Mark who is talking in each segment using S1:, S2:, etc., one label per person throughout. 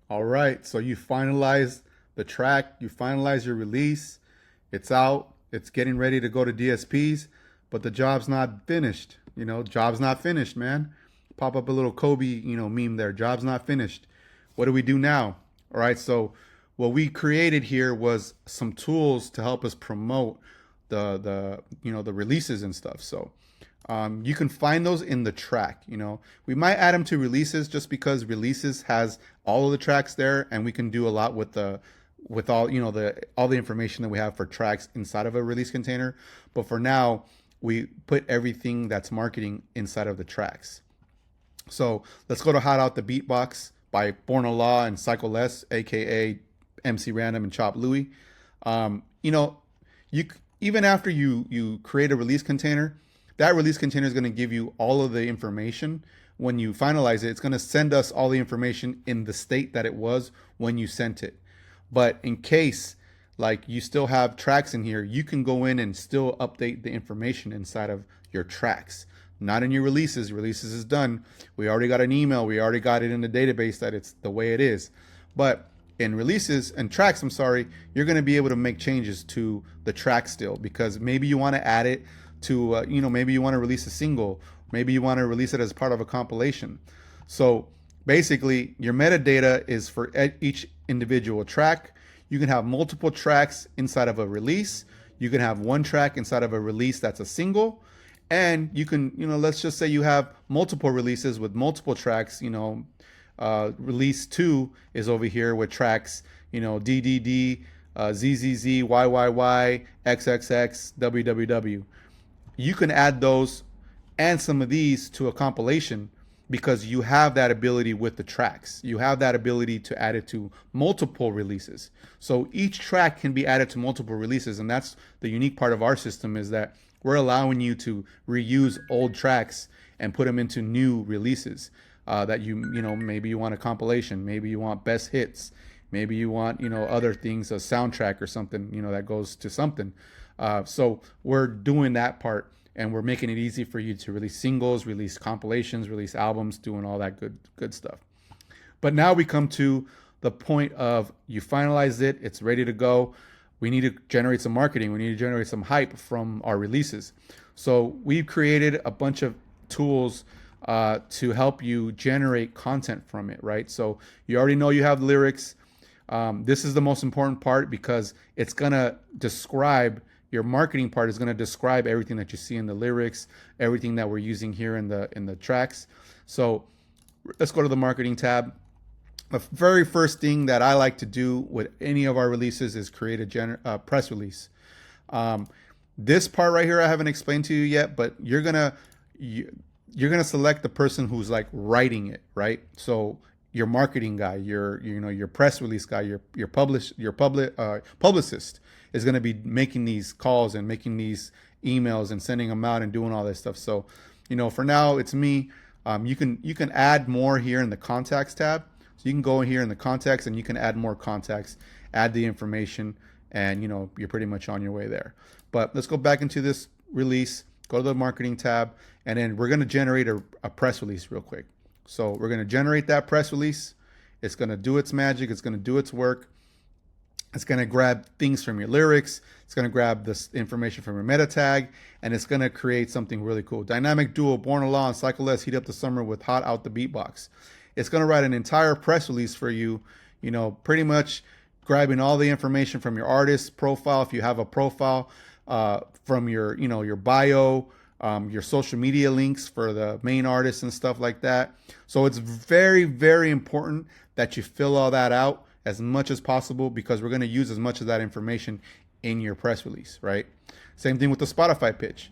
S1: All right, so you finalize the track, you finalize your release, it's out, it's getting ready to go to DSPs, but the job's not finished. Job's not finished, man. Pop up a little Kobe, meme there. Job's not finished. What do we do now? All right, so what we created here was some tools to help us promote the releases and stuff. So you can find those in the track. We might add them to releases just because releases has all of the tracks there, and we can do a lot with all all the information that we have for tracks inside of a release container. But for now, we put everything that's marketing inside of the tracks. So let's go to Hot Out the Beatbox by Born a Law and Cycle S, aka MC Random and Chop Louie. Um, you know, you even after you create a release container, that release container is going to give you all of the information. When you finalize it, it's going to send us all the information in the state that it was when you sent it. But in case like you still have tracks in here, you can go in and still update the information inside of your tracks. Not in your releases. Releases is done. We already got an email. We already got it in the database that it's the way it is. But in releases and tracks, I'm sorry, you're going to be able to make changes to the track still, because maybe you want to add it to, maybe you want to release a single. Maybe you want to release it as part of a compilation. So basically, your metadata is for each individual track. You can have multiple tracks inside of a release. You can have one track inside of a release that's a single. And you can, let's just say you have multiple releases with multiple tracks. Release 2 is over here with tracks, DDD, ZZZ, YYY, XXX, WWW. You can add those and some of these to a compilation because you have that ability with the tracks. You have that ability to add it to multiple releases. So each track can be added to multiple releases, and that's the unique part of our system, is that we're allowing you to reuse old tracks and put them into new releases. That maybe you want a compilation, maybe you want best hits, maybe you want other things, a soundtrack or something that goes to something. So we're doing that part, and we're making it easy for you to release singles, release compilations, release albums, doing all that good stuff. But now we come to the point of you finalized it, it's ready to go. We need to generate some marketing. We need to generate some hype from our releases. So we've created a bunch of tools to help you generate content from it, right? So you already know you have lyrics. This is the most important part because it's gonna describe, your marketing part is gonna describe everything that you see in the lyrics, everything that we're using here in the tracks. So let's go to the marketing tab. The very first thing that I like to do with any of our releases is create a press release. This part right here I haven't explained to you yet, but you're gonna select the person who's like writing it, right? So your marketing guy, your press release guy, your publicist is going to be making these calls and making these emails and sending them out and doing all this stuff. So, for now it's me. You can add more here in the contacts tab. So you can go in here in the contacts and you can add more contacts, add the information, and you're pretty much on your way there. But let's go back into this release, go to the marketing tab, and then we're going to generate a press release real quick. So we're going to generate that press release. It's going to do its magic. It's going to do its work. It's going to grab things from your lyrics. It's going to grab this information from your meta tag, and it's going to create something really cool. Dynamic duo, Born a Law and Cycle S heat up the summer with Hot Out the Beatbox. It's going to write an entire press release for you, pretty much grabbing all the information from your artist profile, if you have a profile, from your bio, your social media links for the main artists and stuff like that. So it's very, very important that you fill all that out as much as possible, because we're going to use as much of that information in your press release, right? Same thing with the Spotify pitch.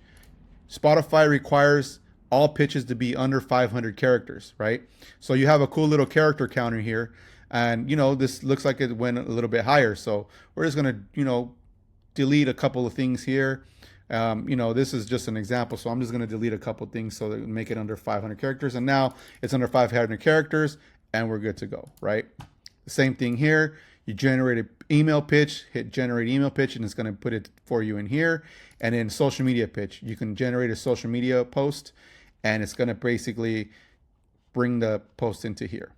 S1: Spotify requires all pitches to be under 500 characters, right? So you have a cool little character counter here, and this looks like it went a little bit higher. So we're just going to delete a couple of things here. This is just an example, so I'm just going to delete a couple things so that we make it under 500 characters. And now it's under 500 characters, and we're good to go, right? The same thing here. You generate an email pitch, hit generate email pitch, and it's going to put it for you in here. And then social media pitch. You can generate a social media post, and it's going to basically bring the post into here.